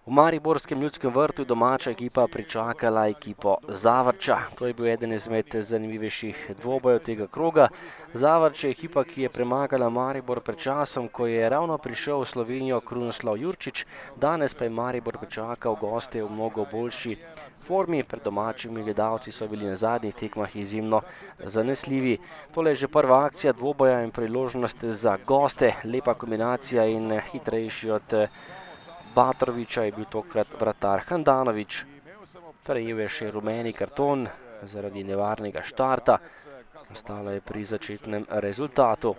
V mariborskem Ljudskem vrtu je domača ekipa pričakala ekipo Zavrča. To je bil eden izmed zanimivejših dvobojev tega kroga. Zavrč je ekipa, ki je premagala Maribor pred časom, ko je ravno prišel v Slovenijo Krunoslav Jurčič. Danes pa je Maribor pričakal goste v mnogo boljši formi. Pred domačimi gledalci so bili na zadnjih tekmah izjemno zanesljivi. Tole je že prva akcija dvoboja in priložnost za goste. Lepa kombinacija in hitrejši od Batroviča je bil tokrat vratar Handanović. Prejel je še rumeni karton zaradi nevarnega štarta. Ostalo je pri začetnem rezultatu.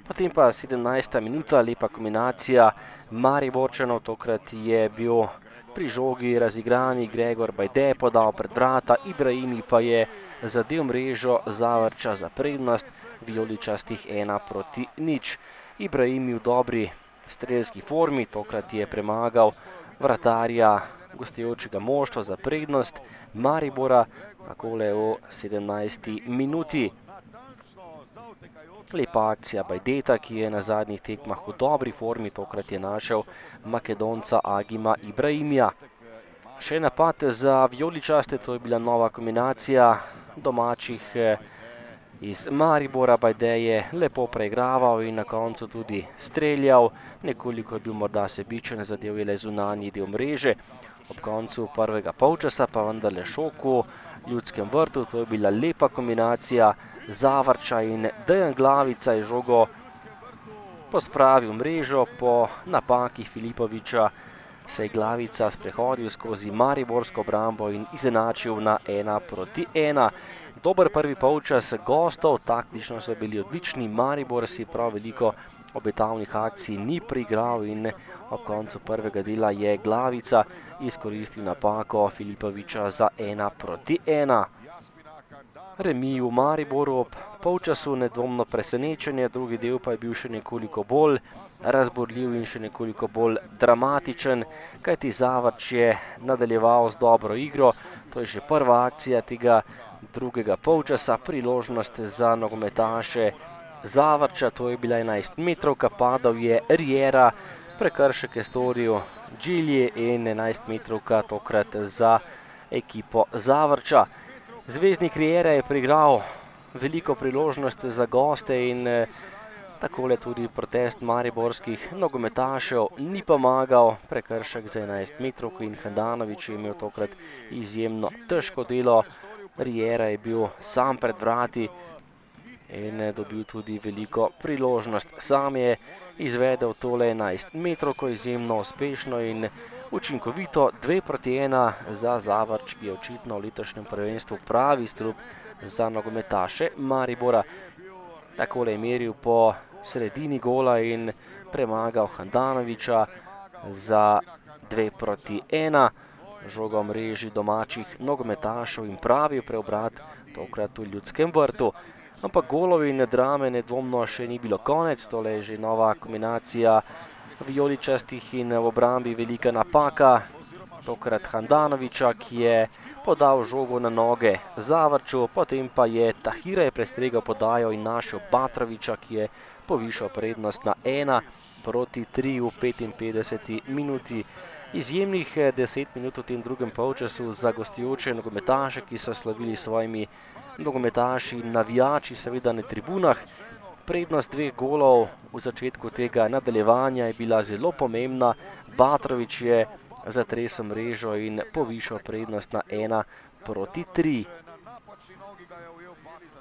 Potem pa 17. minuta, lepa kombinacija Mariborčanov. Tokrat je bil pri žogi razigrani Gregor Bajde, podal pred vrata, Ibrahimi pa je zadel mrežo Zavrča za prednost vijoličastih 1-0. Ibrahimi v dobri strelski formi, tokrat je premagal vratarja gostujočega moštva za prednost Maribora, takole v 17. minuti. Lepa akcija Bajdeta, ki je na zadnjih tekmah v dobri formi, tokrat je našel Makedonca Agima Ibrahimija. Še napad za vijoličaste, to je bila nova kombinacija domačih iz Maribora. Bajde je lepo preigraval in na koncu tudi streljal. Nekoliko je bil morda sebičen, zadel je le zunanji del mreže. Ob koncu prvega polčasa pa vendarle šok v Ljudskem vrtu. To je bila lepa kombinacija Zavrča in Dejan Glavica je žogo pospravil mrežo. Po napaki Filipoviča se je Glavica sprehodil skozi mariborsko obrambo in izenačil na 1-1. Dober prvi polčas gostov, taktično so bili odlični. Maribor si prav veliko obetavnih akcij ni priigral in ob koncu prvega dela je Glavica izkoristil napako Filipoviča za 1-1. Remi v Mariboru ob polčasu nedvomno presenečenje, drugi del pa je bil še nekoliko bolj razburljiv in še nekoliko bolj dramatičen, kajti Zavrč je nadaljeval z dobro igro. To je že prva akcija tega drugega polčasa, priložnost za nogometaše Zavrča, to je bila 11-metrovka, padal je Riera, prekršek je storil Džilje in 11-metrovka tokrat za ekipo Zavrča. Zvezdnik Riera je priigral veliko priložnost za goste in takole tudi protest mariborskih nogometašev ni pomagal. Prekršek za 11-metrovko in Handanović je imel tokrat izjemno težko delo. Riera je bil sam pred vrati in dobil tudi veliko priložnost. Sam je izvedel tole 11-metrovko izjemno uspešno in učinkovito, 2-1 za Zavrč, ki je očitno v letošnjem prvenstvu pravi strup za nogometaše Maribora. Takole je meril po sredini gola in premagal Handanovića za 2-1. Žoga v mreži domačih nogometašev in pravi preobrat tokrat v Ljudskem vrtu. Ampak golov in drame nedvomno še ni bilo konec, tole je že nova kombinacija vijoličastih in v obrambi velika napaka. Tokrat Handanovića, ki je podal žogo na noge Zavrču, potem pa je Tahira prestregel podajo in našel Batroviča, ki je povišal prednost na 1-3 v 55. minuti. Izjemnih 10 minut v tem drugem polčasu za gostujoče nogometaše, ki so slavili svojimi nogometaši in navijači, seveda na tribunah. Prednost 2 golov v začetku tega nadaljevanja je bila zelo pomembna. Batrovič je zatresel mrežo in povišal prednost na 1-3.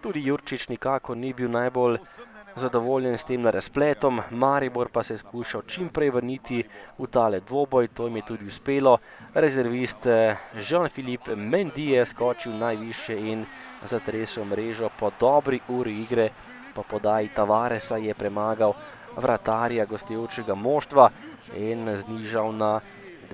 Tudi Jurčič nikako ni bil najbolj zadovoljen s tem razpletom. Maribor pa se je skušal čim prej vrniti v tale dvoboj, to jim je tudi uspelo. Rezervist Jean-Philippe Mendy je skočil najvišje in zatresel mrežo po dobri uri igre. Po podaji Tavaresa je premagal vratarja gostujočega moštva in znižal na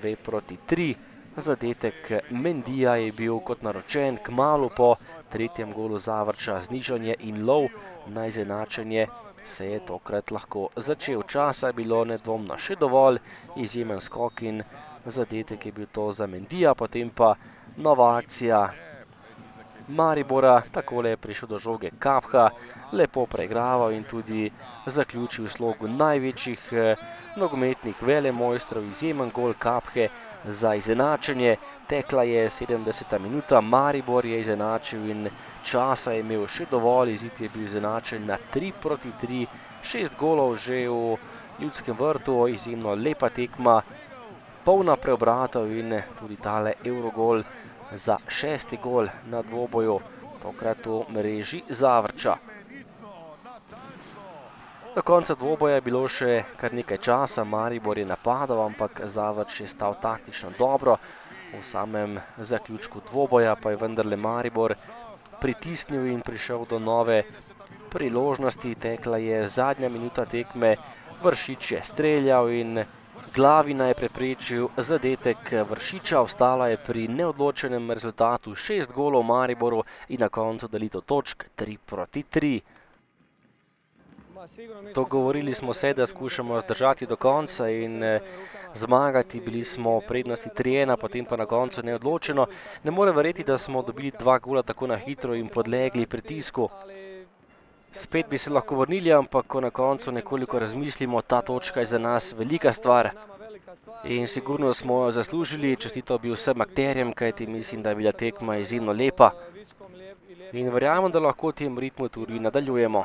2-3. Zadetek Mendyja je bil kot naročen kmalu po tretjem golu Zavrča. Znižanje in lov na izenačenje se je tokrat lahko začel. Časa je bilo nedvomno še dovolj, izjemen skok in zadetek je bil to za Mendyja, potem pa nova akcija Maribora, takole je prišel do žoge Kapha, lepo preigraval in tudi zaključil v slogu največjih nogometnih velemojstrov, izjemen gol Kaphe za izenačenje. Tekla je 70. minuta, Maribor je izenačil in časa je imel še dovolj, izid je bil izenačen na 3-3, 6 golov že v Ljudskem vrtu, izjemno lepa tekma, polna preobratov in tudi tale Eurogol za 6. gol na dvoboju, tokrat v mreži Zavrča. Do konca dvoboja je bilo še kar nekaj časa, Maribor je napadal, ampak Zavrč je stal taktično dobro. V samem zaključku dvoboja pa je vendarle Maribor pritisnil in prišel do nove priložnosti. Tekla je zadnja minuta tekme, Vršič je streljal in Glavina je preprečil zadetek Vršiča, ostala je pri neodločenem rezultatu 6 golov Mariboru in na koncu delitev točk 3-3. Dogovorili smo se, da skušamo zdržati do konca in zmagati. Bili smo v prednosti 3-1, potem pa na koncu neodločeno. Ne morem verjeti, da smo dobili 2 gola tako na hitro in podlegli pritisku. Spet bi se lahko vrnili, ampak ko na koncu nekoliko razmislimo, ta točka je za nas velika stvar. In sigurno smo jo zaslužili, čestitev bi vsem akterjem, kajti mislim, da je bila tekma izjemno lepa. In verjamem, da lahko v tem ritmu tudi nadaljujemo.